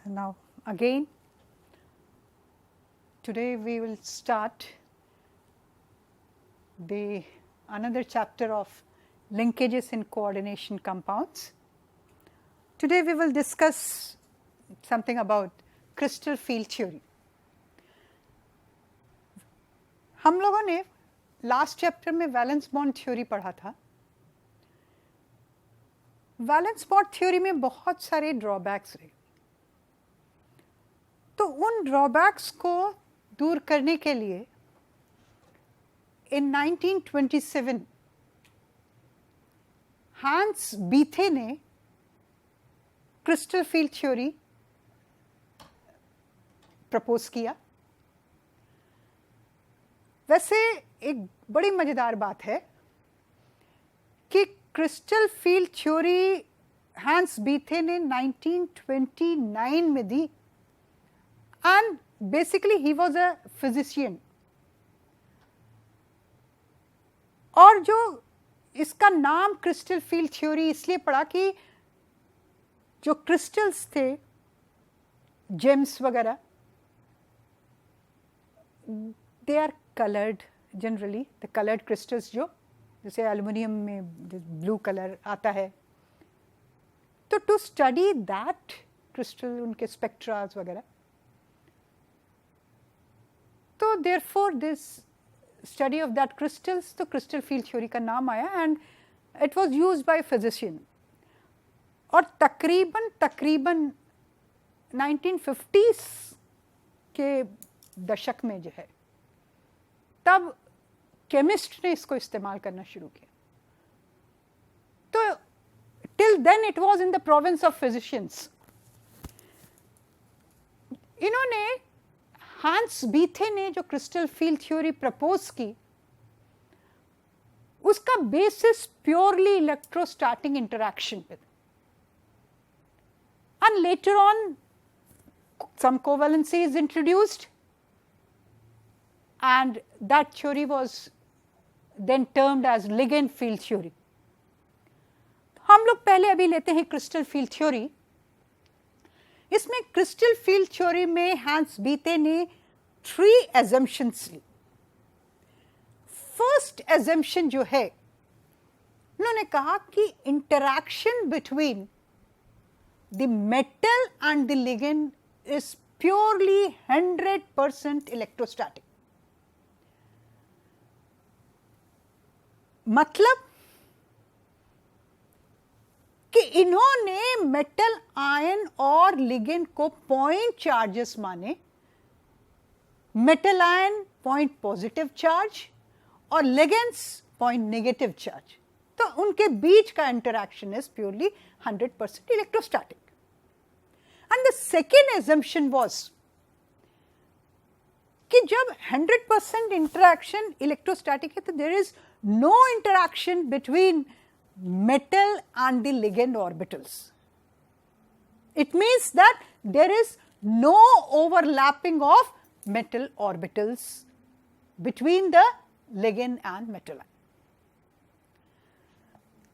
Now again, today we will start the another chapter of linkages in coordination compounds. Today we will discuss something about crystal field theory. हम लोगों ने last chapter में valence bond theory पढ़ा था. Valence bond theory में बहुत सारे drawbacks रहे, तो उन ड्रॉबैक्स को दूर करने के लिए इन 1927 हांस बीथे ने क्रिस्टल फील्ड थ्योरी प्रपोज किया. वैसे एक बड़ी मजेदार बात है कि क्रिस्टल फील्ड थ्योरी हांस बीथे ने 1929 में दी, and basically he was a physician. और जो इसका नाम क्रिस्टल फील्ड थ्योरी इसलिए पड़ा कि जो क्रिस्टल्स थे, जेम्स वगैरह, they are coloured generally. The coloured crystals, जो जैसे एल्युमिनियम में ब्लू कलर आता है, तो टू स्टडी दैट क्रिस्टल, उनके स्पेक्ट्रास वगैरह, तो therefore this study of that crystals, तो क्रिस्टल फील्ड थ्योरी का नाम आया and it was used by physician. और तकरीबन 1950s के दशक में जो है, तब केमिस्ट ने इसको इस्तेमाल करना शुरू किया. तो till then it was in the province of physicians. इन्होंने हांस बीथे ने जो क्रिस्टल फील्ड थ्योरी प्रपोज की, उसका बेसिस प्योरली इलेक्ट्रोस्टैटिक इंटरैक्शन पे, and later on some covalency is introduced and that theory was then termed as ligand field theory. हम लोग पहले अभी लेते हैं क्रिस्टल फील्ड थ्योरी. इसमें क्रिस्टल फील्ड थ्योरी में हांस बीथे ने 3 assumptions ली. फर्स्ट assumption जो है, उन्होंने कहा कि interaction between the metal and the ligand is purely 100% electrostatic. मतलब कि इन्होंने मेटल, आयन और लिगेंड को पॉइंट चार्जेस माने. Metal ion point positive charge और लिगेंड्स पॉइंट नेगेटिव चार्ज. तो उनके बीच का interaction is purely 100% electrostatic. And the second assumption was कि जब 100% interaction electrostatic है, तो there is no interaction between metal and the ligand orbitals. It means that there is no overlapping of metal orbitals between the ligand and metal.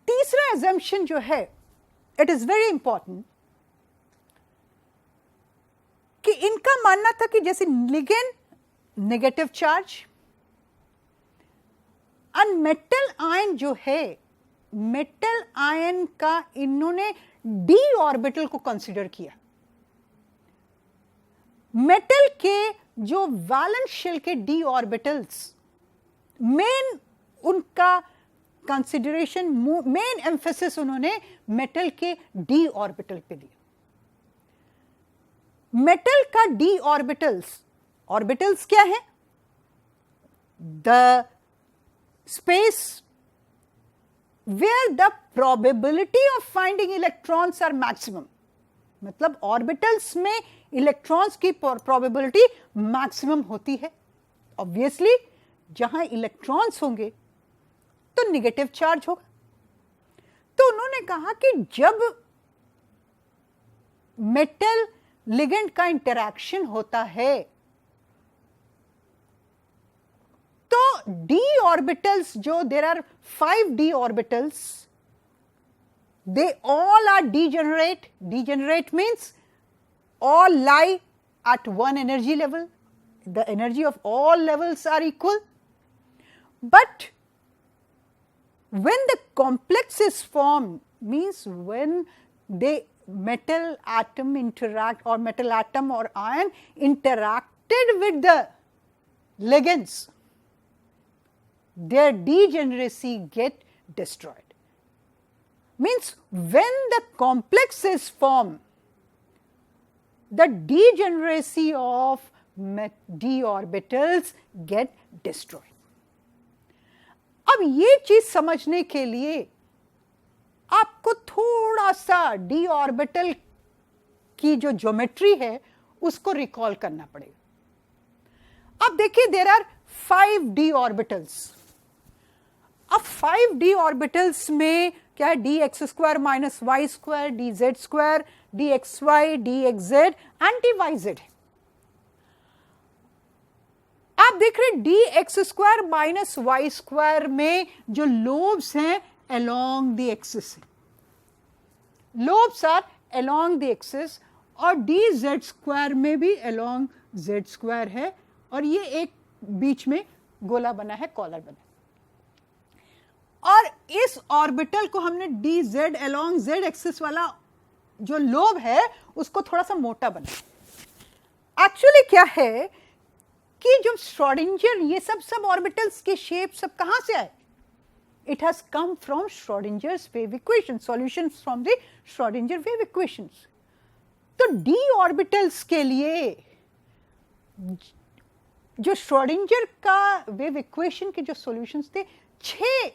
तीसरा assumption जो है, it is very important, कि इनका मानना था कि जैसे लिगेंड नेगेटिव चार्ज और मेटल आयन जो है, मेटल आयन का इन्होंने डी ऑर्बिटल को कंसीडर किया. मेटल के जो वैलेंस शेल के डी ऑर्बिटल्स, मेन उनका कंसिडरेशन, मेन एम्फेसिस उन्होंने मेटल के डी ऑर्बिटल पे दिया. मेटल का डी ऑर्बिटल्स, ऑर्बिटल्स क्या है? The space where the probability of finding electrons are maximum. मतलब ऑर्बिटल्स में इलेक्ट्रॉन्स की प्रोबेबिलिटी मैक्सिमम होती है. ऑब्वियसली जहां इलेक्ट्रॉन्स होंगे तो नेगेटिव चार्ज होगा. तो उन्होंने कहा कि जब मेटल लिगेंड का इंटरैक्शन होता है, तो डी ऑर्बिटल्स, जो there are 5 D orbitals, they all are degenerate. Degenerate means all lie at one energy level. The energy of all levels are equal. But when the complex is formed, means when the metal atom interact, or metal atom or ion interacted with the ligands, their degeneracy get destroyed. Means when the complex is formed, the degeneracy of d orbitals get destroyed. अब ये चीज समझने के लिए आपको थोड़ा सा d orbital की जो ज्योमेट्री है उसको रिकॉल करना पड़ेगा. अब देखिए, देयर आर 5d ऑर्बिटल्स. अब 5d ऑर्बिटल्स में क्या है? dx square minus Y square, dz square, dxy, dxz and dyz. आप देख रहे हैं dx square minus Y square में जो लोब्स हैं along the axis, lobes are along the axis, और dz स्क्वायर में भी along z स्क्वायर है, और ये एक बीच में गोला बना है, कॉलर बना है. और इस ऑर्बिटल को हमने dz along z एक्सिस वाला जो लोब है उसको थोड़ा सा मोटा बना. एक्चुअली क्या है कि जो श्रोडिंगर, ये सब ऑर्बिटल्स के शेप सब कहां से आए? It has come from Schrodinger's wave equation, solutions from the Schrodinger wave equations. तो डी ऑर्बिटल्स के लिए जो श्रोडिंगर का वेव इक्वेशन के जो सॉल्यूशंस थे, 6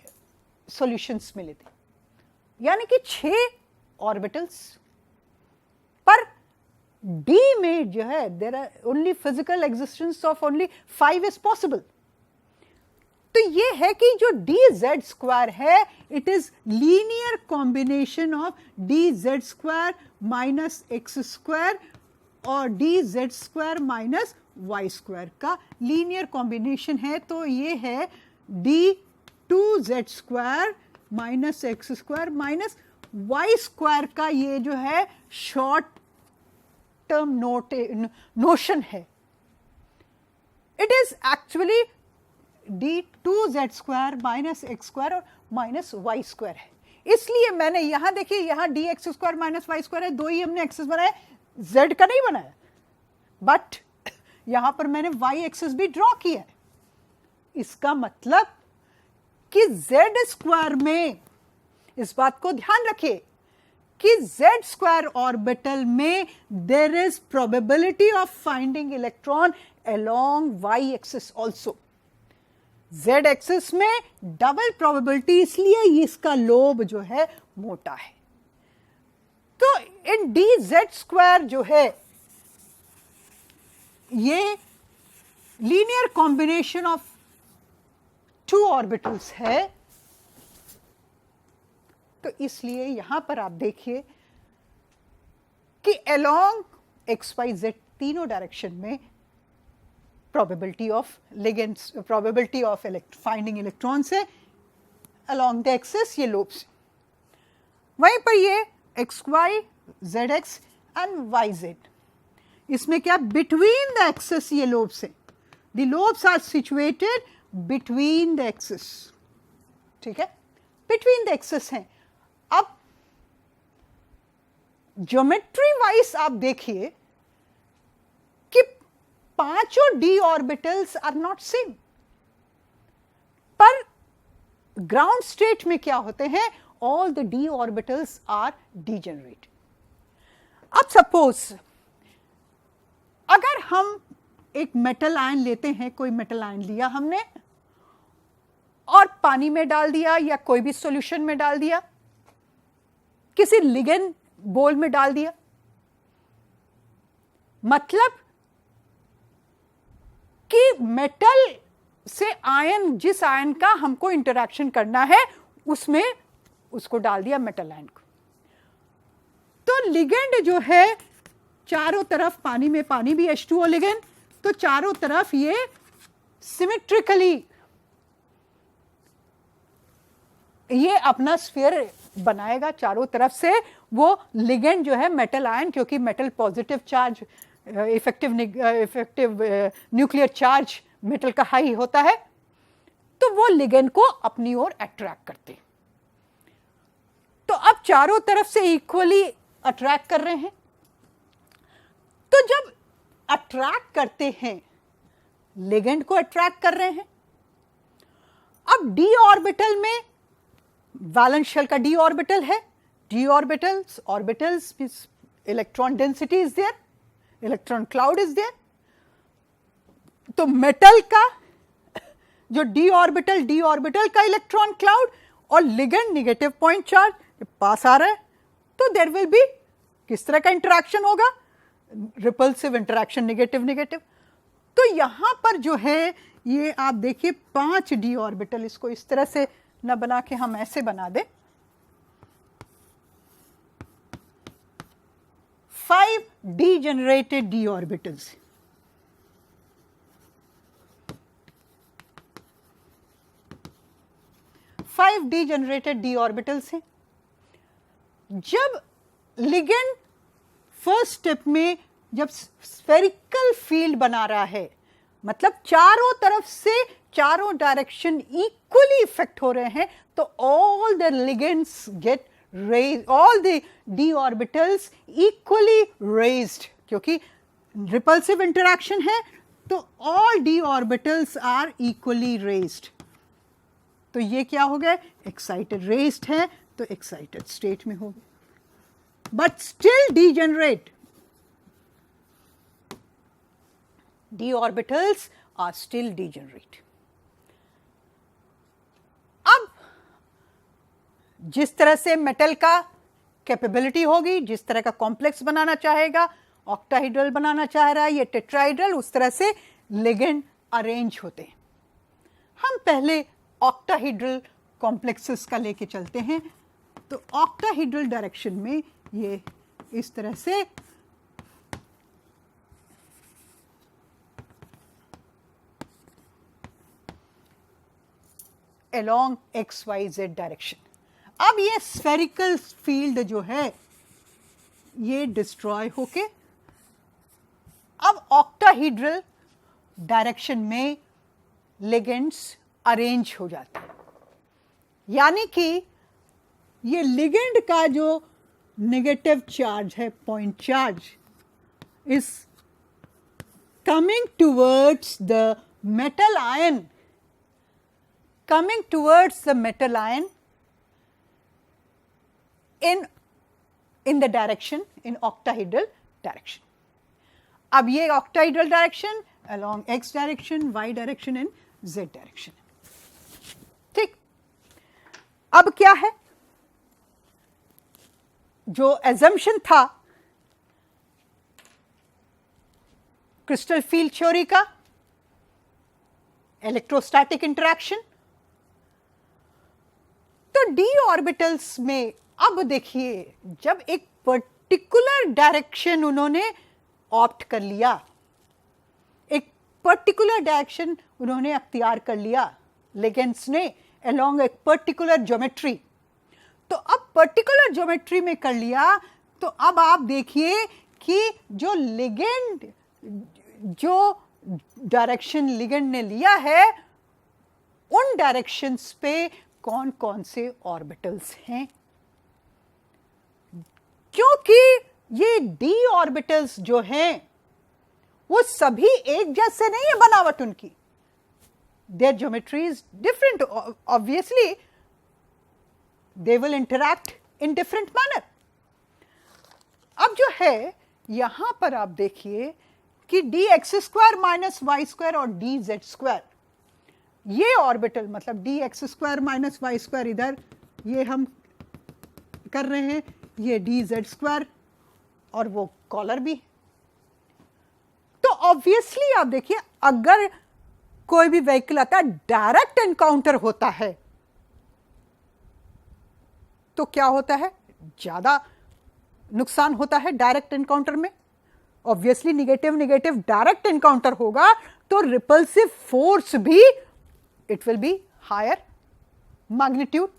सॉल्यूशंस मिले थे, यानी कि 6 ऑर्बिटल्स. पर D में जो है there are only physical existence of only 5 is possible. तो ये है कि जो dz स्क्वायर है, it is linear combination of dz square minus X square और dz square minus Y square का लीनियर कॉम्बिनेशन है. तो ये है d2z square minus X square minus Y square का ये जो है शॉर्ट टर्म नोशन है. It is actually d2z square minus X square और माइनस वाई स्क्वायर है. इसलिए मैंने यहां देखिए, यहां dx square minus Y square है, 2 ही हमने एक्सिस बनाए, z का नहीं बनाया. बट यहां पर मैंने y एक्सिस भी ड्रॉ किया है. इसका मतलब कि z स्क्वायर में, इस बात को ध्यान रखिए कि z स्क्वायर ऑर्बिटल में there is probability of finding electron along y axis also. z axis में डबल प्रोबेबिलिटी, इसलिए इसका लोब जो है मोटा है. तो इन dz स्क्वायर जो है ये लीनियर कॉम्बिनेशन ऑफ 2 ऑर्बिटल्स है. तो इसलिए यहां पर आप देखिए कि अलोंग XYZ तीनों डायरेक्शन में probability of ligands, probability of finding electrons है अलोंग द एक्सिस, ये लोब्स. वहीं पर ये XY, ZX एंड YZ, इसमें क्या बिटवीन द एक्सिस ये लोब्स है. The lobes are situated between the axis. ठीक है, बिटवीन द एक्सिस हैं. अब ज्योमेट्री वाइज आप देखिए कि 5 d orbitals are not same. पर ग्राउंड स्टेट में क्या होते हैं? All the d orbitals are degenerate. अब सपोज अगर हम एक मेटल आयन लेते हैं, कोई मेटल आयन लिया हमने और पानी में डाल दिया या कोई भी सॉल्यूशन में डाल दिया, किसी लिगेंड बोल में डाल दिया, मतलब कि मेटल से आयन, जिस आयन का हमको इंटरैक्शन करना है उसमें उसको डाल दिया मेटल आयन को. तो लिगेंड जो है चारों तरफ, पानी में पानी भी H2O लिगेंड, तो चारों तरफ ये सिमेट्रिकली ये अपना स्फीयर बनाएगा चारों तरफ से, वो लिगेंड जो है मेटल आयन, क्योंकि metal positive charge, effective nuclear charge metal का हाई होता है, तो वो लिगेंड को अपनी ओर अट्रैक्ट करते हैं। तो अब चारों तरफ से इक्वली अट्रैक्ट कर रहे हैं। तो जब अट्रैक्ट करते हैं, लिगेंड को अट्रैक्ट कर रहे हैं। अब डी ऑर्बिटल में वैलेंस शेल का डी ऑर्बिटल है, D orbitals means electron density is there, electron cloud is there. तो मेटल का जो डी ऑर्बिटल का इलेक्ट्रॉन क्लाउड और लिगेंड नेगेटिव पॉइंट चार्ज पास आ रहा है, तो देयर विल बी किस तरह का इंटरेक्शन होगा, रिपल्सिव इंटरेक्शन, नेगेटिव। तो यहां पर जो है ये आप देखिए 5 डी ऑर्बिटल, इसको इस तरह से न बना के हम ऐसे बना दें, 5 degenerated D orbitals. Degenerated D orbitals हैं। जब लिगेंड फर्स्ट स्टेप में जब स्फेरिकल फील्ड बना रहा है, मतलब चारों तरफ से चारों डायरेक्शन इक्वली इफेक्ट हो रहे हैं, तो all the ligands get raise, all the D orbitals equally raised, क्योंकि रिपल्सिव इंटरैक्शन है, तो all D orbitals are equally raised. तो ये क्या हो गया, एक्साइटेड, रेज्ड है तो एक्साइटेड स्टेट में हो गया, but still degenerate, d orbitals are still degenerate. अब जिस तरह से मेटल का कैपेबिलिटी होगी, जिस तरह का कॉम्प्लेक्स बनाना चाहेगा, ऑक्टाहेड्रल बनाना चाह रहा है या टेट्राहेड्रल, उस तरह से लिगेंड अरेंज होते हैं। हम पहले ऑक्टाहेड्रल कॉम्प्लेक्सेस का लेके चलते हैं। तो ऑक्टाहेड्रल डायरेक्शन में ये इस तरह से along XYZ डायरेक्शन। अब ये स्फेरिकल फील्ड जो है ये डिस्ट्रॉय होके अब ऑक्टाहेड्रल डायरेक्शन में लिगेंड्स अरेंज हो जाते हैं, यानी कि ये लिगेंड का जो नेगेटिव चार्ज है, point charge, is coming towards the metal ion, coming towards the metal ion in the direction, in octahedral direction. अब ये octahedral direction along x direction, y direction and z direction. ठीक, अब क्या है, जो assumption था crystal field theory का, electrostatic interaction, तो डी ऑर्बिटल्स में अब देखिए जब एक पर्टिकुलर डायरेक्शन उन्होंने ऑप्ट कर लिया, एक पर्टिकुलर डायरेक्शन उन्होंने अख्तियार कर लिया लिगेंड्स ने अलोंग एक पर्टिकुलर ज्योमेट्री, तो अब पर्टिकुलर ज्योमेट्री में कर लिया, तो अब आप देखिए कि जो लिगेंड, जो डायरेक्शन लिगेंड ने लिया है, उन डायरेक्शंस पे कौन कौन से ऑर्बिटल्स हैं, क्योंकि ये डी ऑर्बिटल्स जो हैं वो सभी एक जैसे नहीं है बनावट उनकी, their geometry is different, obviously they will interact in different manner. अब जो है यहां पर आप देखिए कि D X square minus Y square और डी जेड स्क्वायर, ये ऑर्बिटल मतलब D X square minus Y square इधर ये हम कर रहे हैं, ये डी जेड स्क्वायर और वो कॉलर भी। तो ऑब्वियसली आप देखिए अगर कोई भी व्हीकल आता है, डायरेक्ट एनकाउंटर होता है, तो क्या होता है, ज्यादा नुकसान होता है डायरेक्ट एनकाउंटर में। ऑब्वियसली निगेटिव डायरेक्ट एनकाउंटर होगा तो रिपल्सिव फोर्स भी it will be higher magnitude.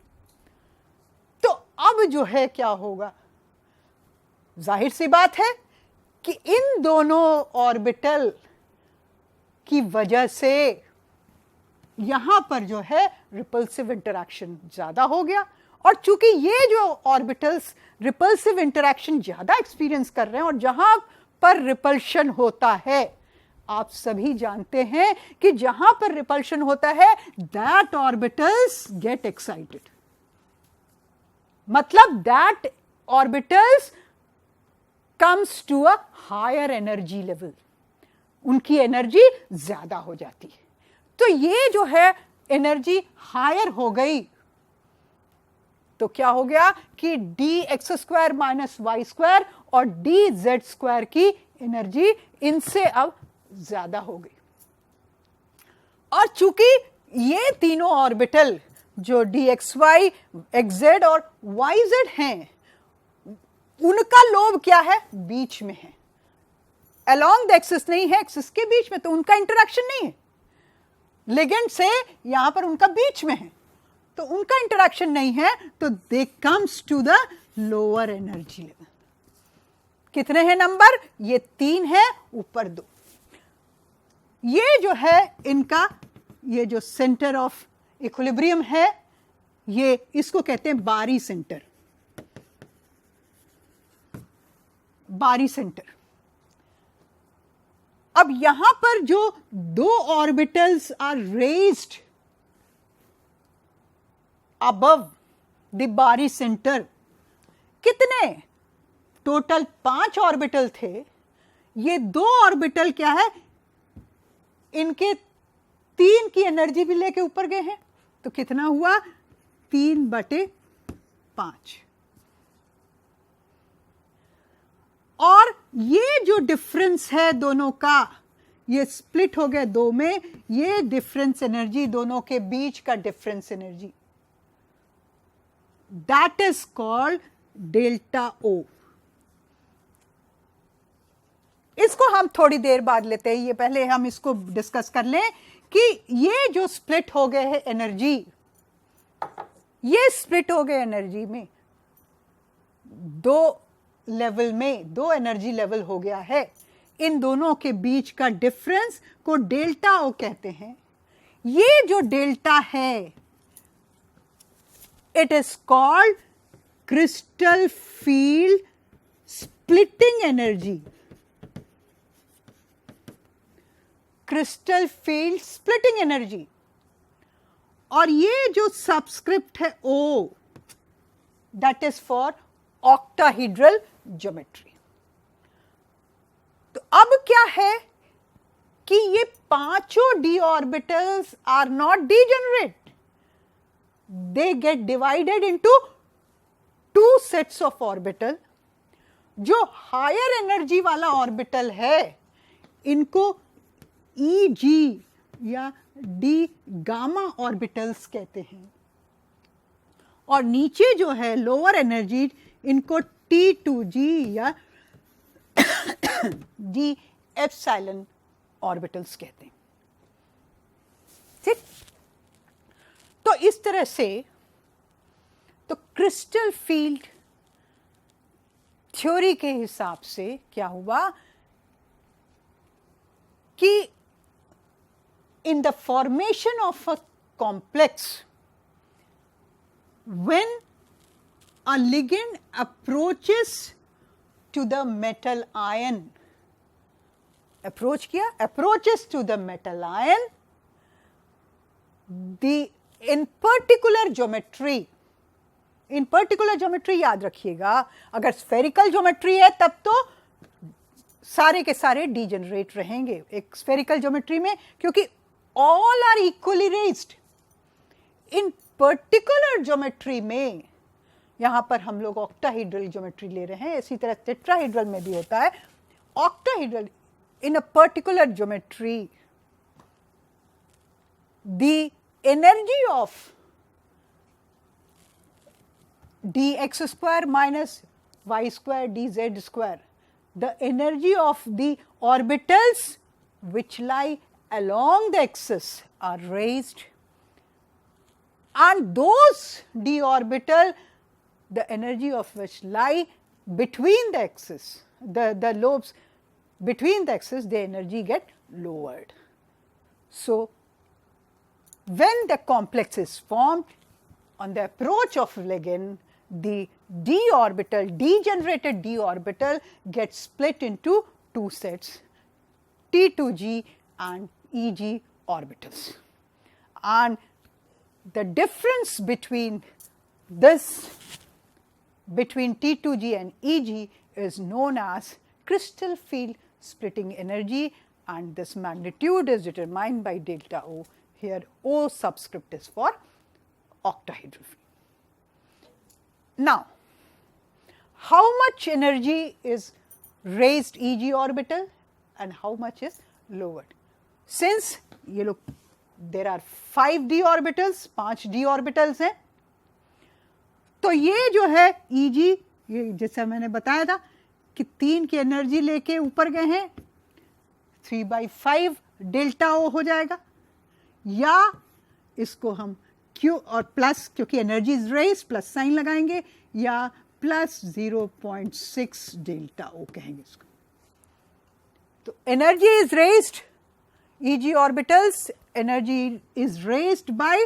तो अब जो है क्या होगा, जाहिर सी बात है कि इन दोनों ऑर्बिटल की वजह से यहां पर जो है रिपल्सिव इंटरैक्शन ज्यादा हो गया, और चूंकि ये जो ऑर्बिटल्स रिपल्सिव इंटरैक्शन ज्यादा एक्सपीरियंस कर रहे हैं और जहां पर रिपल्शन होता है, आप सभी जानते हैं कि जहां पर रिपल्शन होता है दैट ऑर्बिटल्स गेट एक्साइटेड, मतलब that orbitals comes to a higher energy level, उनकी एनर्जी ज्यादा हो जाती है। तो ये जो है एनर्जी हायर हो गई, तो क्या हो गया कि D X square minus Y square और डी जेड स्क्वायर की एनर्जी इनसे अब ज्यादा हो गई। और चूंकि ये तीनों ऑर्बिटल जो D X Y X Z और वाई जेड हैं, उनका लोब क्या है, बीच में है, अलोंग द एक्सिस नहीं है, एक्सिस के बीच में, तो उनका इंटरैक्शन नहीं है लिगेंड से, यहां पर उनका बीच में है, तो उनका इंटरैक्शन नहीं है, तो they comes to the lower energy level. कितने हैं नंबर, ये 3 है, ऊपर 2। ये जो है इनका, ये जो सेंटर ऑफ इक्विलिब्रियम है, ये इसको कहते हैं बारी सेंटर, बारी सेंटर। अब यहां पर जो 2 orbitals are raised above the barycentre, कितने, टोटल 5 ऑर्बिटल थे, ये 2 ऑर्बिटल क्या है, इनके 3 की एनर्जी भी लेके ऊपर गए हैं, तो कितना हुआ, 3/5। और ये जो डिफरेंस है दोनों का, ये स्प्लिट हो गया 2 में, ये डिफरेंस एनर्जी, दोनों के बीच का difference energy, that is called delta o. इसको हम थोड़ी देर बाद लेते हैं, ये पहले हम इसको डिस्कस कर लें कि ये जो स्प्लिट हो गए हैं एनर्जी, ये स्प्लिट हो गए एनर्जी में 2 लेवल में, 2 एनर्जी लेवल हो गया है, इन दोनों के बीच का डिफरेंस को डेल्टा ओ कहते हैं। ये जो डेल्टा है, it is called crystal field splitting energy, crystal field splitting energy. और ये जो सबस्क्रिप्ट है o, that is for octahedral geometry. तो अब क्या है कि ये पांचों D orbitals are not degenerate, they get divided into 2 sets of orbital. जो हायर एनर्जी वाला ऑर्बिटल है, इनको ई जी या डी गामा ऑर्बिटल्स कहते हैं, और नीचे जो है लोअर एनर्जी, इनको T2G या G एप्सिलॉन ऑर्बिटल्स कहते हैं। ठीक, तो इस तरह से तो क्रिस्टल फील्ड थ्योरी के हिसाब से क्या हुआ कि in the formation of a complex, when a ligand approaches to the metal ion, approaches to the metal ion, in particular geometry याद रखिएगा, अगर spherical geometry है तब तो सारे के सारे डीजेनरेट रहेंगे एक spherical geometry में, क्योंकि all are equally raised। in particular geometry में, यहां पर हम लोग ऑक्टाहेड्रल ज्योमेट्री ले रहे हैं, इसी तरह टेट्राहेड्रल में भी होता है। Octahedral, in a particular geometry, the energy of dx square minus y square dz square, the energy of the orbitals which lie along the axis are raised, and those d orbital, the energy of which lie between the axis, the lobes between the axis, the energy get lowered. So, when the complex is formed, on the approach of ligand, the d orbital, degenerated d orbital gets split into two sets, T2g and Eg orbitals. And the difference between this, between T2g and Eg, is known as crystal field splitting energy, and this magnitude is determined by delta O. Here O subscript is for octahedral field. Now, how much energy is raised Eg orbital and how much is lowered? Since ये लोग, there are 5d orbitals, 5d orbitals हैं, तो ये जो है Eg, ये जैसा मैंने बताया था कि 3 की एनर्जी लेके ऊपर गए हैं, 3/5 डेल्टा O हो जाएगा, या इसको हम Q और प्लस, क्योंकि energy is raise, plus sign लगाएंगे, या प्लस 0.6 डेल्टा O कहेंगे इसको. तो energy is raised, Eg orbitals energy is raised by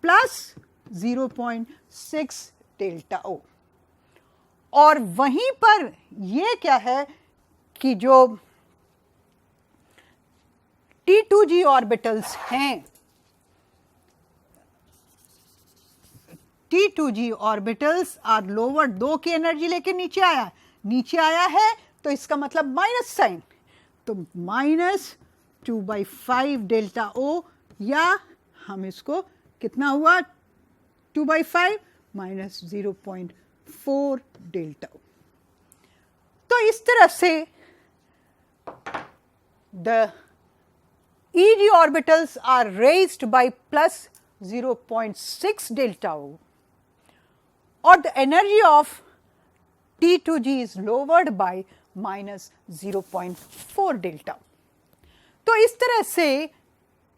plus 0.6 delta O. और वहीं पर ये क्या है कि जो T2g orbitals हैं, T2g orbitals are lowered, 2 की एनर्जी लेके नीचे आया है, तो इसका मतलब माइनस साइन, तो माइनस 2/5 डेल्टा O, या हम इसको कितना हुआ 2/5 माइनस 0.4 डेल्टा O. तो इस तरह से the Eg orbitals are raised by plus 0.6 delta O, or the energy of T2g is lowered by minus 0.4 delta O. तो इस तरह से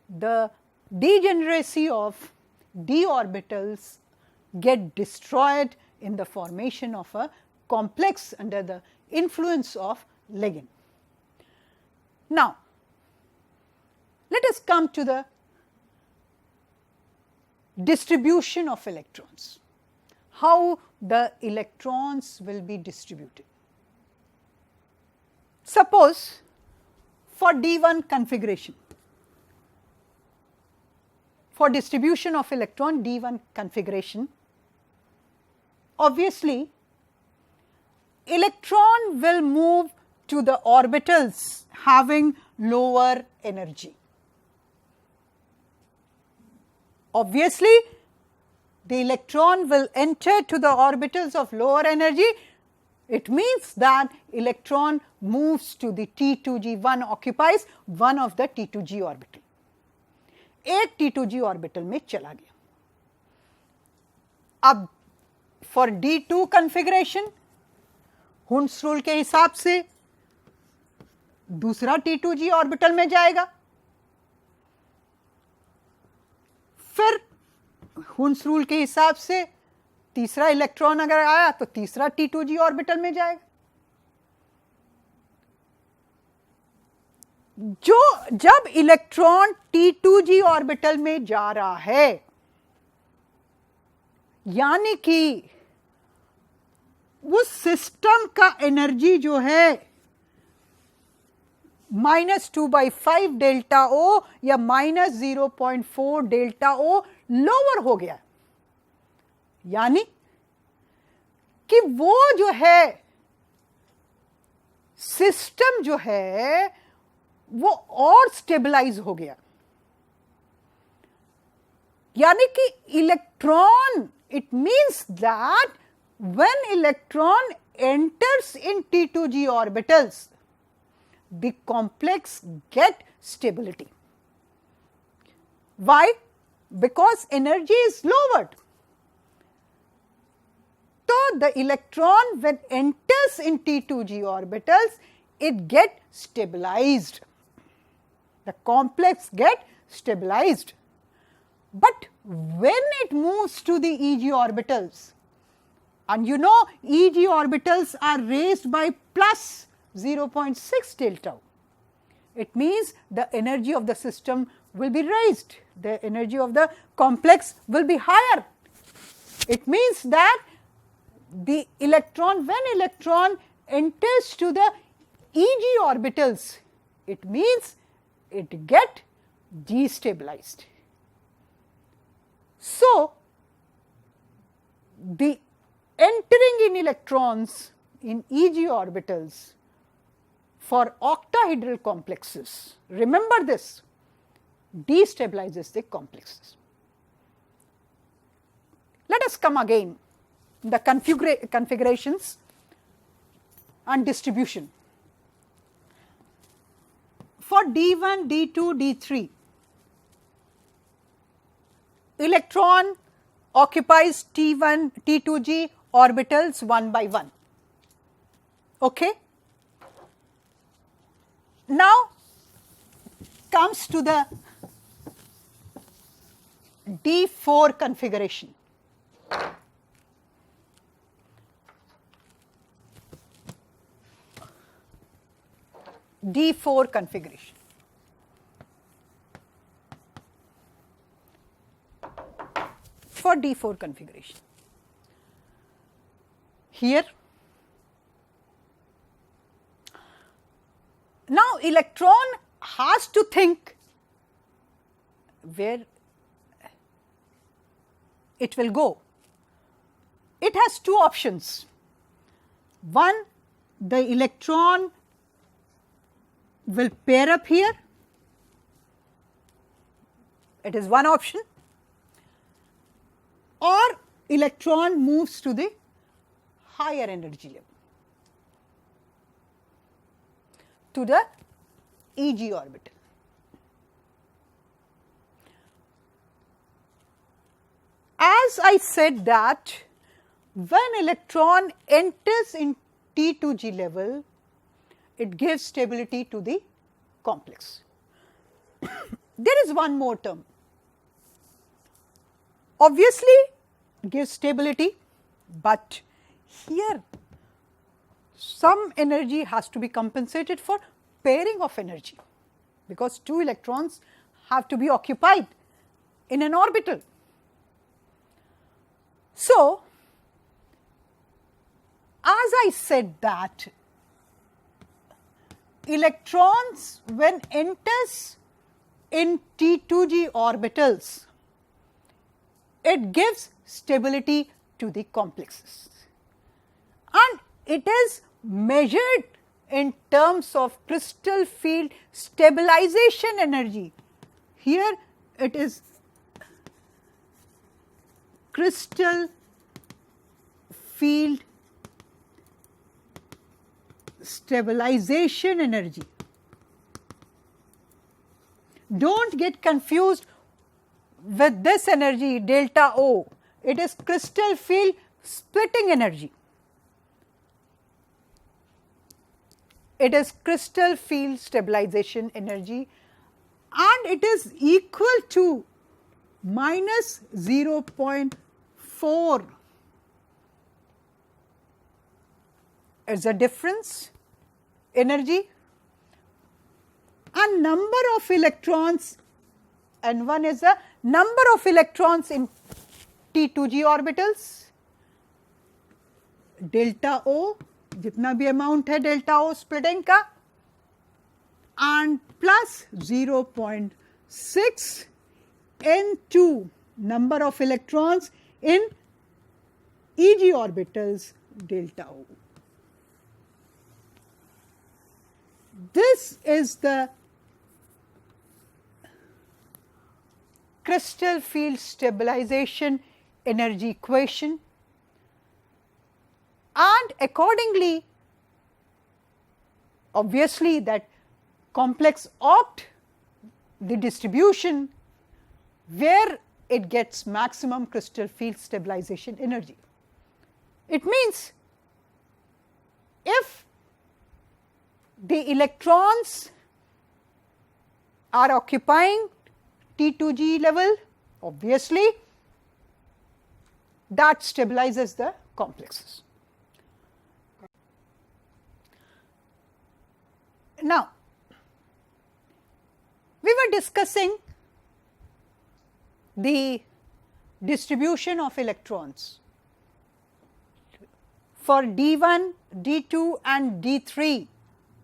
the degeneracy of d orbitals get destroyed in the formation of a complex under the influence of ligand. Now, let us come to the distribution of electrons, how the electrons will be distributed. Suppose for D1 configuration, for distribution of electron D1 configuration, obviously electron will move to the orbitals having lower energy. Obviously, the electron will enter to the orbitals of lower energy. It means that electron moves to the T2g, one occupies one of the T2g orbital. एक T2g orbital में चला गया. अब for D2 configuration, हुंस rule के हिसाब से दूसरा T2g orbital में जाएगा, फिर हुंस रूल के हिसाब से तीसरा इलेक्ट्रॉन अगर आया तो तीसरा T2g ऑर्बिटल में जाएगा. जब इलेक्ट्रॉन T2g ऑर्बिटल में जा रहा है, यानी कि उस सिस्टम का एनर्जी जो है माइनस 2/5 डेल्टा O या माइनस 0.4 डेल्टा O लोअर हो गया, यानी कि वो जो है सिस्टम जो है वो और स्टेबलाइज हो गया, यानी कि electron, it means that when electron enters in T2g orbitals, the complex get stability. Why? Because energy is lowered. So the electron when enters in T2g orbitals, it get stabilized. The complex get stabilized. But when it moves to the Eg orbitals, And you know Eg orbitals are raised by plus 0.6 delta. It means the energy of the system will be raised, the energy of the complex will be higher. It means that the electron, when electron enters to the Eg orbitals, it means it get destabilized. So, the entering in electrons in Eg orbitals for octahedral complexes, remember this, destabilizes the complexes. Let us come again the configurations and distribution. For D1, D2, D3, electron occupies T1, T2g orbitals one by one. Okay? Now comes to the D4 configuration. D4 configuration. For D4 configuration, here now electron has to think where it will go. It has two options. One, the electron will pair up here, it is one option, or electron moves to the higher energy level, to the Eg orbital. As I said that when electron enters in T2g level, it gives stability to the complex. There is one more term. Obviously, it gives stability, but here some energy has to be compensated for pairing of energy, because two electrons have to be occupied in an orbital. So, as I said that electrons when enters in T2g orbitals, it gives stability to the complexes, and it is measured in terms of crystal field stabilization energy. Here it is crystal field stabilization energy. Do not get confused with this energy delta O, it is crystal field splitting energy. It is crystal field stabilization energy, and it is equal to minus 0.4. It is a difference energy, and number of electrons, and one is the number of electrons in T2g orbitals, delta O, जितना भी amount है delta ओ splitting का, and plus 0.6 N2 number of electrons in Eg orbitals delta O. This is the crystal field stabilization energy equation, and accordingly, obviously that complex opt the distribution where it gets maximum crystal field stabilization energy. It means if the electrons are occupying T2g level, obviously that stabilizes the complexes. Now, we were discussing the distribution of electrons for D1, D2 and D3.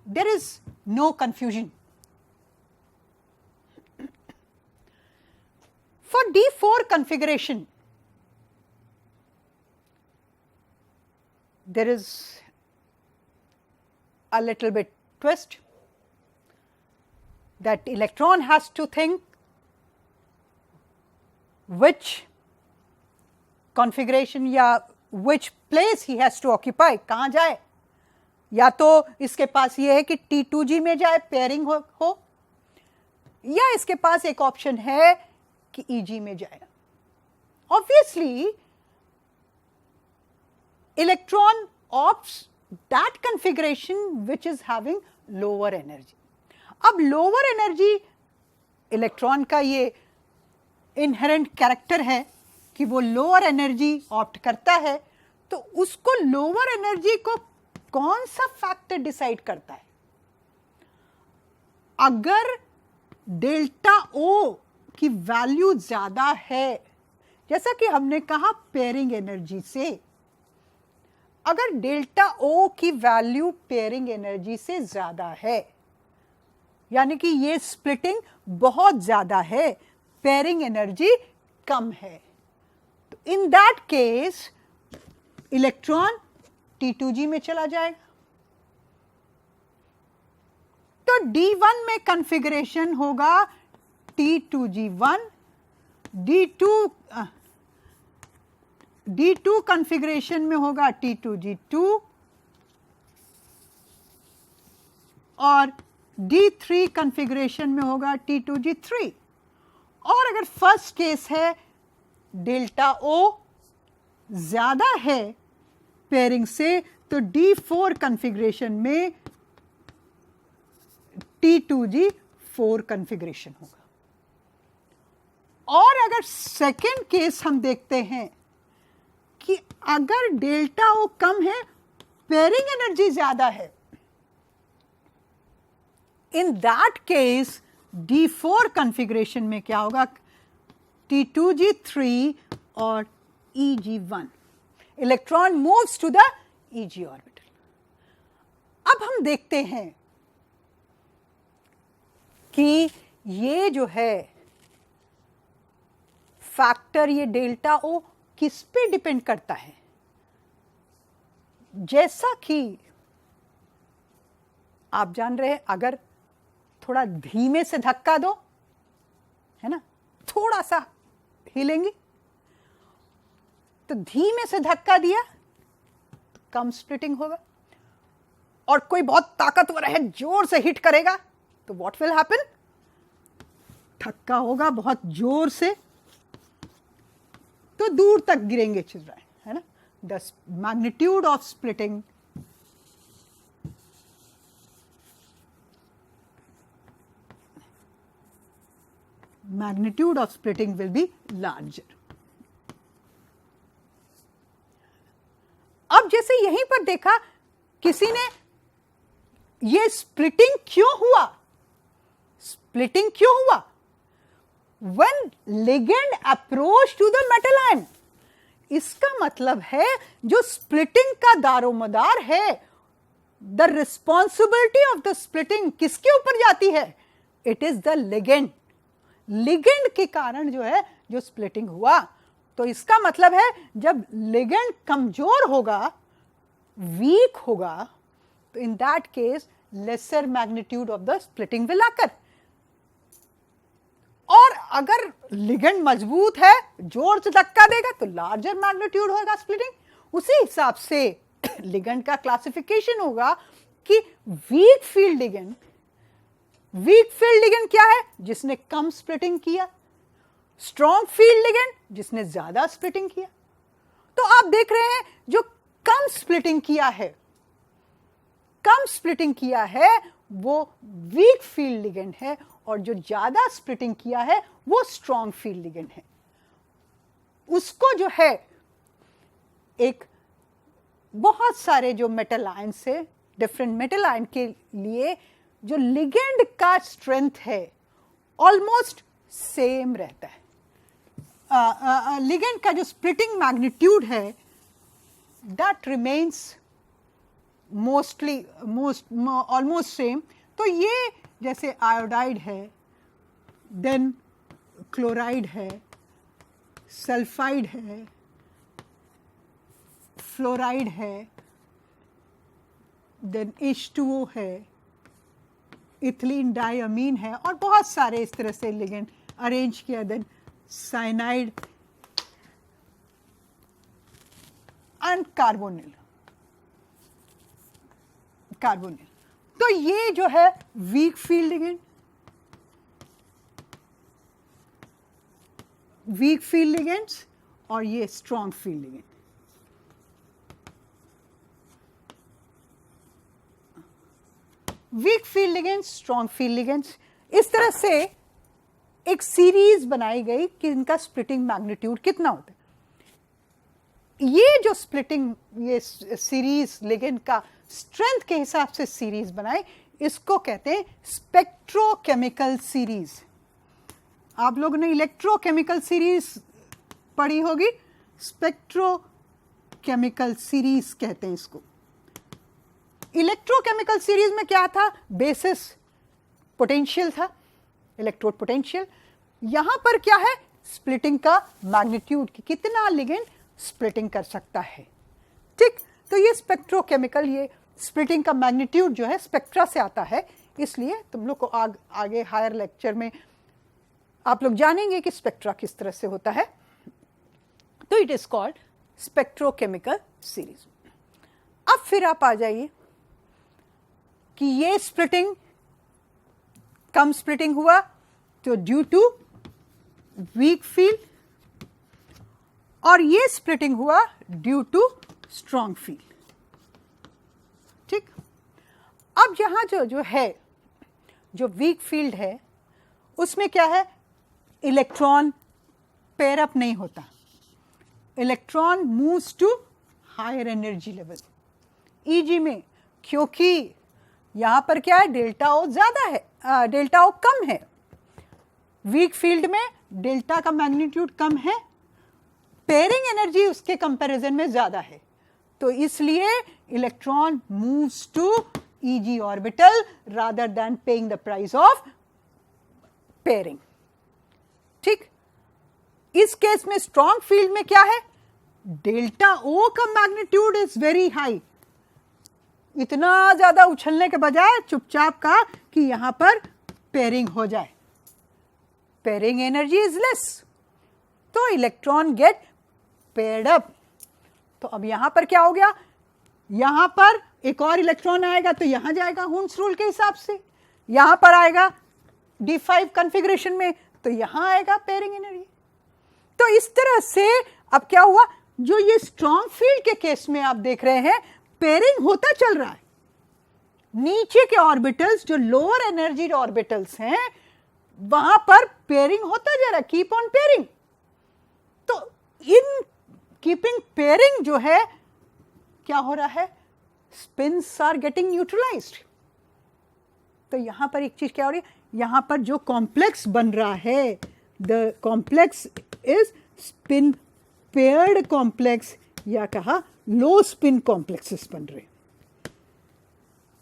There is no confusion. For D4 configuration, there is a little bit twist, that electron has to think which configuration या which place he has to occupy, कहाँ जाए. या तो इसके पास ये है कि T2G में जाए, पेयरिंग हो, या इसके पास एक ऑप्शन है कि EG में जाए. Obviously, electron opts that configuration which is having lower energy. अब लोअर एनर्जी इलेक्ट्रॉन का ये इनहेरेंट कैरेक्टर है कि वो लोअर एनर्जी ऑप्ट करता है, तो उसको लोअर एनर्जी को कौन सा फैक्टर डिसाइड करता है. अगर डेल्टा ओ की वैल्यू ज्यादा है, जैसा कि हमने कहा पेयरिंग एनर्जी से, अगर डेल्टा ओ की वैल्यू पेयरिंग एनर्जी से ज्यादा है, यानी कि ये स्प्लिटिंग बहुत ज्यादा है, पेयरिंग एनर्जी कम है, तो in that case electron T2G में चला जाएगा. तो D1 में कॉन्फ़िगरेशन होगा T2G1, D2 कॉन्फ़िगरेशन में होगा T2G2 और D3 कॉन्फ़िगरेशन में होगा T2G3. और अगर फर्स्ट केस है डेल्टा O ज्यादा है पेयरिंग से, तो D4 कॉन्फ़िगरेशन में T2G4 कॉन्फ़िगरेशन होगा. और अगर सेकेंड केस हम देखते हैं कि अगर डेल्टा O कम है, पेयरिंग एनर्जी ज्यादा है, इन दैट केस D4 कॉन्फ़िगरेशन में क्या होगा, T2G3 और EG1. Electron moves to the EG orbital. अब हम देखते हैं कि ये जो है फैक्टर, ये डेल्टा O किस पे डिपेंड करता है. जैसा कि आप जान रहे हैं, अगर थोड़ा धीमे से धक्का दो, है ना, थोड़ा सा हिलेंगी, तो धीमे से धक्का दिया, कम स्प्लिटिंग होगा. और कोई बहुत ताकतवर है, जोर से हिट करेगा, तो व्हाट विल हैपन, धक्का होगा बहुत जोर से, तो दूर तक गिरेंगे चिल्ड्रन, है ना. The magnitude of splitting will be larger. अब जैसे यहीं पर देखा किसी ने, ये स्प्लिटिंग क्यों हुआ, स्प्लिटिंग क्यों हुआ, when ligand approach to the metal ion. इसका मतलब है जो स्प्लिटिंग का दारोमदार है, the responsibility of the splitting किसके ऊपर जाती है, it is the ligand. Ligand के कारण जो है जो स्प्लिटिंग हुआ. तो इसका मतलब है जब लिगेंड कमजोर होगा, वीक होगा, तो in that case lesser magnitude of the splitting will occur. और अगर लिगेंड मजबूत है, जोर से धक्का देगा, तो लार्जर मैग्नीट्यूड होगा स्प्लिटिंग. उसी हिसाब से लिगेंड का क्लासिफिकेशन होगा कि weak field ligand, weak field ligand क्या है, जिसने कम स्प्लिटिंग किया, स्ट्रॉन्ग फील्ड लिगेंड जिसने ज्यादा स्प्लिटिंग किया. तो आप देख रहे हैं जो कम स्प्लिटिंग किया है, कम स्प्लिटिंग किया है वो वीक फील्ड लिगेंड है, और जो ज्यादा स्प्लिटिंग किया है वो स्ट्रॉन्ग फील्ड लिगेंड है. उसको जो है एक बहुत सारे जो मेटल आयन से, डिफरेंट मेटल आयन के लिए जो लिगेंड का स्ट्रेंथ है ऑलमोस्ट सेम रहता है। लिगेंड का जो स्प्लिटिंग मैग्नीट्यूड है दैट रिमेन्स ऑलमोस्ट सेम। तो ये जैसे आयोडाइड है, देन क्लोराइड है, सल्फाइड है, फ्लोराइड है, देन H2O है, इथिलीन डाइअमीन है, और बहुत सारे इस तरह से लिगेंड अरेंज किया, देन साइनाइड एंड कार्बोनिल। तो ये जो है weak field ligand, weak field ligands, और ये strong field ligand. Weak field ligands, strong field ligands, इस तरह से एक सीरीज बनाई गई कि इनका स्प्लिटिंग मैग्नीट्यूड कितना होता है। ये जो स्प्लिटिंग, ये सीरीज लिगेंड का स्ट्रेंथ के हिसाब से सीरीज बनाई, इसको कहते हैं स्पेक्ट्रोकेमिकल सीरीज। आप लोगों ने इलेक्ट्रोकेमिकल सीरीज पढ़ी होगी, स्पेक्ट्रोकेमिकल सीरीज कहते हैं इसको। इलेक्ट्रोकेमिकल सीरीज में क्या था, बेसिस पोटेंशियल था, इलेक्ट्रोड पोटेंशियल। यहां पर क्या है, स्प्लिटिंग का मैग्नीट्यूड कि कितना लिगेंड स्प्लिटिंग कर सकता है। ठीक, तो ये स्पेक्ट्रोकेमिकल, ये स्प्लिटिंग का मैग्नीट्यूड जो है स्पेक्ट्रा से आता है, इसलिए तुम लोग को आगे हायर लेक्चर में आप लोग जानेंगे कि स्पेक्ट्रा किस तरह से होता है। तो it is called spectrochemical series. अब फिर आप आ जाइए कि ये स्प्लिटिंग कम स्प्लिटिंग हुआ तो ड्यू टू वीक फील्ड, और ये स्प्लिटिंग हुआ ड्यू टू स्ट्रॉन्ग फील्ड। ठीक, अब यहां जो है, जो वीक फील्ड है, उसमें क्या है, इलेक्ट्रॉन पेयर अप नहीं होता, electron moves to higher energy level EG में, क्योंकि यहां पर क्या है, डेल्टा ओ ज्यादा है, डेल्टा ओ कम है। वीक फील्ड में डेल्टा का मैग्नीट्यूड कम है, पेयरिंग एनर्जी उसके कंपैरिजन में ज्यादा है, तो इसलिए electron moves to EG orbital rather than paying the price of pairing. ठीक, इस केस में स्ट्रॉन्ग फील्ड में क्या है, डेल्टा ओ का मैग्नीट्यूड इज वेरी हाई, इतना ज्यादा उछलने के बजाय चुपचाप का कि यहां पर पेयरिंग हो जाए, पेयरिंग एनर्जी इज लेस, तो इलेक्ट्रॉन गेट पेयर्ड अप। तो अब यहां पर क्या हो गया, यहां पर एक और इलेक्ट्रॉन आएगा तो यहां जाएगा हुन्स रूल के हिसाब से, यहां पर आएगा D5 कॉन्फ़िगरेशन में तो यहां आएगा पेयरिंग एनर्जी। तो इस तरह से अब क्या हुआ, जो ये स्ट्रॉन्ग फील्ड के केस में आप देख रहे हैं पेयरिंग होता चल रहा है, नीचे के ऑर्बिटल्स जो लोअर एनर्जी ऑर्बिटल्स हैं वहां पर पेयरिंग होता जा रहा है, कीप ऑन पेयरिंग। तो इन कीपिंग पेयरिंग जो है क्या हो रहा है, स्पिन्स आर गेटिंग न्यूट्रलाइज्ड। तो यहां पर एक चीज क्या हो रही है, यहां पर जो कॉम्प्लेक्स बन रहा है, the complex is spin paired complex, या कहा लो स्पिन कॉम्प्लेक्सेस बन रहे,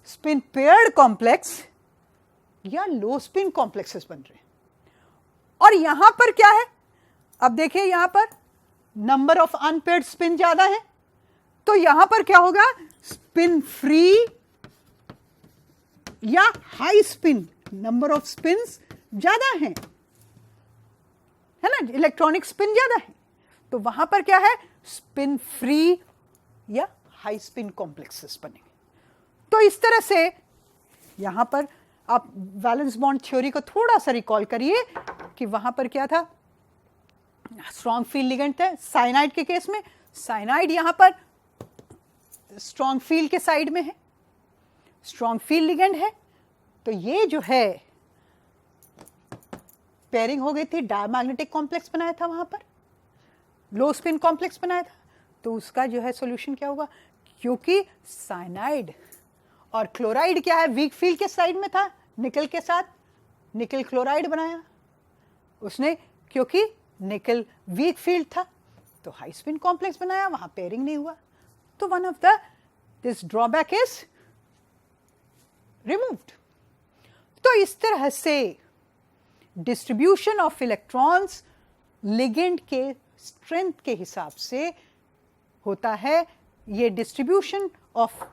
स्पिन पेयर्ड कॉम्प्लेक्स या लो स्पिन कॉम्प्लेक्सेस बन रहे। और यहां पर क्या है, अब देखिए यहां पर नंबर ऑफ अनपेयर्ड स्पिन ज्यादा है, तो यहां पर क्या होगा, स्पिन फ्री या high spin, number of spins ज्यादा है ना, इलेक्ट्रॉनिक स्पिन ज्यादा है, तो वहां पर क्या है, स्पिन फ्री या हाई स्पिन कॉम्प्लेक्सेस बनेंगे। तो इस तरह से यहां पर आप वैलेंस बॉन्ड थ्योरी को थोड़ा सा रिकॉल करिए कि वहां पर क्या था, स्ट्रॉन्ग फील्ड लिगेंड थे। साइनाइड के केस में साइनाइड यहां पर स्ट्रॉन्ग फील्ड के साइड में है, स्ट्रॉन्ग फील्ड लिगेंड है, तो ये जो है पेयरिंग हो गई थी, डायमैग्नेटिक कॉम्प्लेक्स बनाया था वहां पर, लो स्पिन कॉम्प्लेक्स बनाया था, तो उसका जो है सॉल्यूशन क्या होगा, क्योंकि साइनाइड और क्लोराइड क्या है, वीक फील्ड के साइड में था, निकल के साथ निकल क्लोराइड बनाया उसने, क्योंकि निकल वीक फील्ड था तो हाई स्पिन कॉम्प्लेक्स बनाया, वहां पेयरिंग नहीं हुआ। तो one of the this drawback is removed. तो इस तरह से डिस्ट्रीब्यूशन ऑफ इलेक्ट्रॉन्स लिगेंड के स्ट्रेंथ के हिसाब से होता है। ये distribution of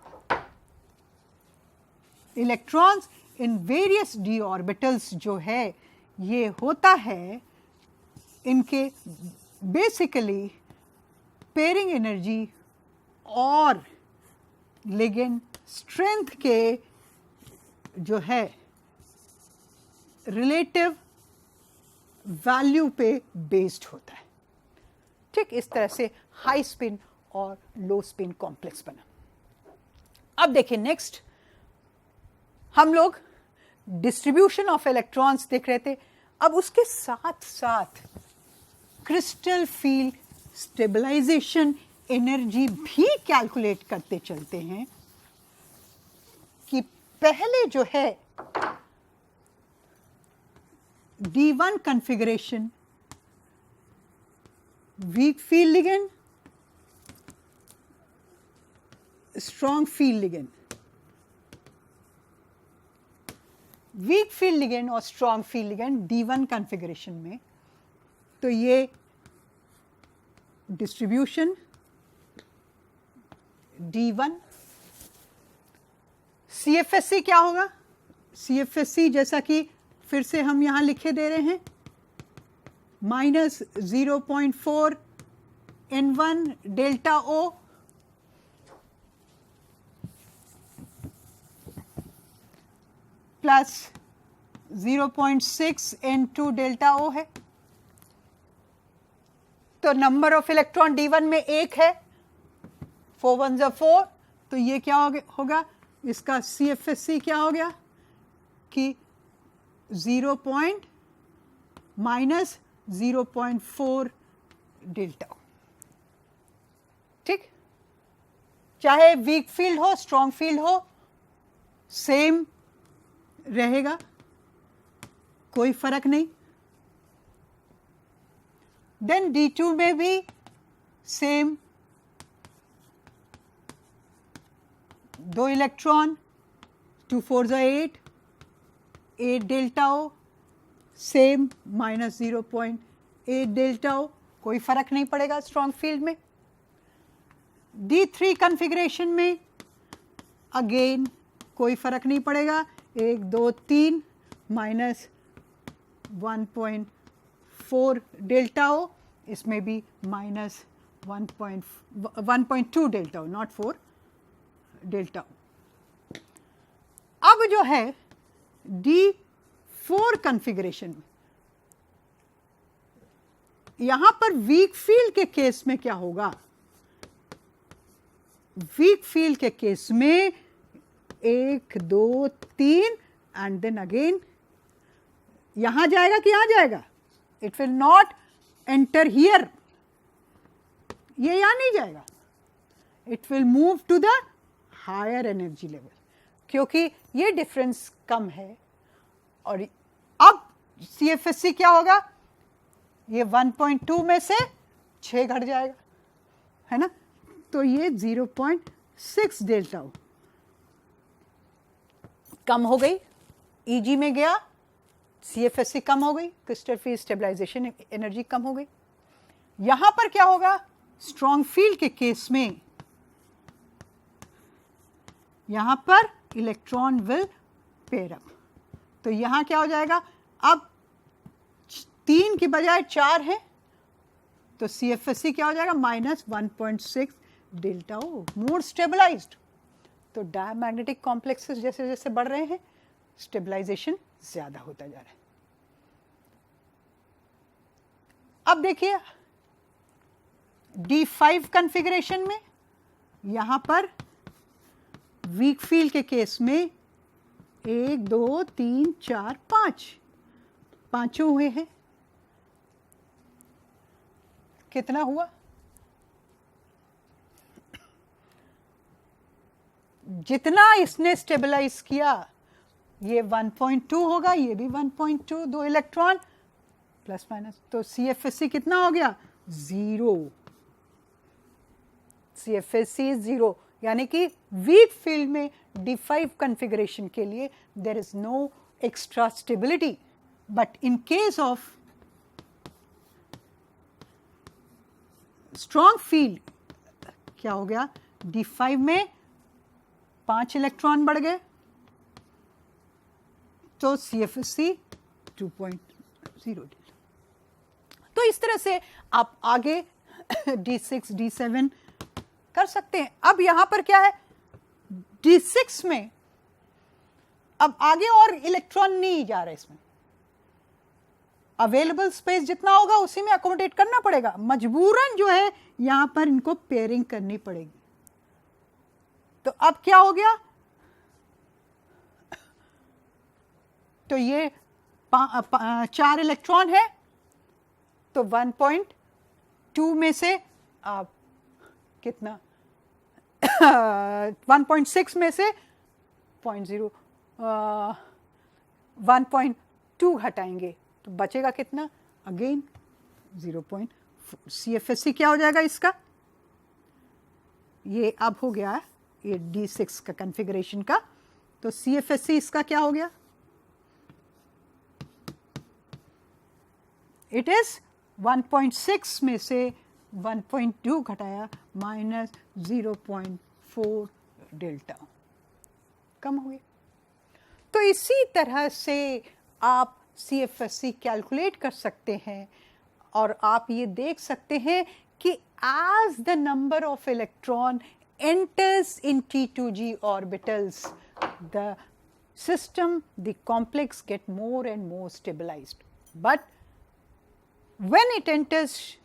electrons in various D orbitals जो है ये होता है इनके बेसिकली पेयरिंग एनर्जी और लिगेंड स्ट्रेंथ के जो है रिलेटिव वैल्यू पे बेस्ड होता है। ठीक इस तरह से हाई स्पिन और लो स्पिन कॉम्प्लेक्स बना। अब देखिए नेक्स्ट हम लोग डिस्ट्रीब्यूशन ऑफ इलेक्ट्रॉन्स देख रहे थे। अब उसके साथ साथ क्रिस्टल फील्ड स्टेबलाइजेशन एनर्जी भी कैलकुलेट करते चलते हैं कि पहले जो है D1 configuration, weak field ligand, strong field ligand, weak field ligand और strong field ligand D1 configuration में, तो ये distribution D1, CFSC क्या होगा, CFSC जैसा कि फिर से हम यहां लिखे दे रहे हैं -0.4 N1 delta O plus 0.6 N2 delta O है। तो नंबर ऑफ इलेक्ट्रॉन D1 में एक है, 4 1 4, तो ये क्या होगा, इसका CFSC क्या हो गया कि 0.-0.4 डेल्टा। ठीक, चाहे वीक फील्ड हो स्ट्रॉन्ग फील्ड हो सेम रहेगा, कोई फर्क नहीं। देन D2 में भी same, 2 electron, 2 4 8, 8 delta O, same -0.8 delta O, कोई फर्क नहीं पड़ेगा स्ट्रॉन्ग फील्ड में। D3 कॉन्फ़िगरेशन में अगेन कोई फर्क नहीं पड़ेगा, 1 2 3 -1.4 डेल्टा O, इसमें भी -1.2 delta O, not 4 delta O। अब जो है D4 कॉन्फ़िगरेशन, यहां पर वीक फील्ड के केस में क्या होगा, वीक फील्ड के केस में 1 2 3 एंड देन अगेन यहां जाएगा कि यहां जाएगा, it will not enter here, ये यहां नहीं जाएगा, it will move to the higher energy level, क्योंकि ये डिफरेंस कम है। और अब CFSC क्या होगा, ये 1.2 में से 6 घट जाएगा, है ना, तो ये 0.6 डेल्टा O कम हो गई, EG में गया, CFSC कम हो गई, क्रिस्टल फील्ड स्टेबलाइजेशन एनर्जी कम हो गई। यहां पर क्या होगा, स्ट्रॉन्ग फील्ड के केस में यहां पर इलेक्ट्रॉन विल पेयर अप, तो यहां क्या हो जाएगा, अब 3 की बजाय 4 है, तो CFSC क्या हो जाएगा, -1.6 डेल्टा O, मोर स्टेबलाइज्ड। तो डायमैग्नेटिक कॉम्प्लेक्सेस जैसे जैसे बढ़ रहे हैं स्टेबलाइजेशन ज्यादा होता जा रहा है। अब देखिए D5 कॉन्फ़िगरेशन में यहां पर वीक फील्ड के केस में 1 2 3 4 5 पांचों हुए हैं, कितना हुआ, जितना इसने स्टेबलाइज किया, ये 1.2 होगा, ये भी 1.2, 2 इलेक्ट्रॉन प्लस माइनस, तो CFSE कितना हो गया? 0। CFSE 0, यानी कि वीक फील्ड में D5 कॉन्फ़िगरेशन के लिए there is no extra stability, but in case of strong field क्या हो गया? D5 में 5 इलेक्ट्रॉन बढ़ गए, तो CFSE 2.0। तो इस तरह से आप आगे D6, D7 कर सकते हैं। अब यहां पर क्या है? D6 में अब आगे और इलेक्ट्रॉन नहीं जा रहे, इसमें अवेलेबल स्पेस जितना होगा उसी में अकोमोडेट करना पड़ेगा, मजबूरन जो है यहां पर इनको पेयरिंग करनी पड़ेगी। तो अब क्या हो गया? तो ये 4 इलेक्ट्रॉन है, तो 1.2 में से आप कितना 1.6 में से 1.2 घटाएंगे तो बचेगा कितना? अगेन 0.4। CFSE क्या हो जाएगा इसका? ये अब हो गया ये D6 का कॉन्फ़िगरेशन का, तो CFSE इसका क्या हो गया? इट इज 1.6 में से 1.2 घटाया माइनस 0.4 डेल्टा, कम हो गया। तो इसी तरह से आप CFSE कैलकुलेट कर सकते हैं, और आप ये देख सकते हैं कि as the number of electron enters in T2G orbitals, the system, the complex get more and more stabilized. But when it enters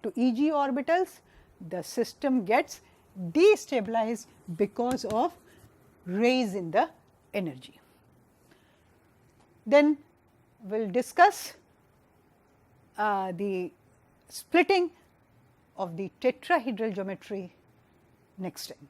to EG orbitals, the system gets destabilized because of raise in the energy. Then we'll discuss the splitting of the tetrahedral geometry next time.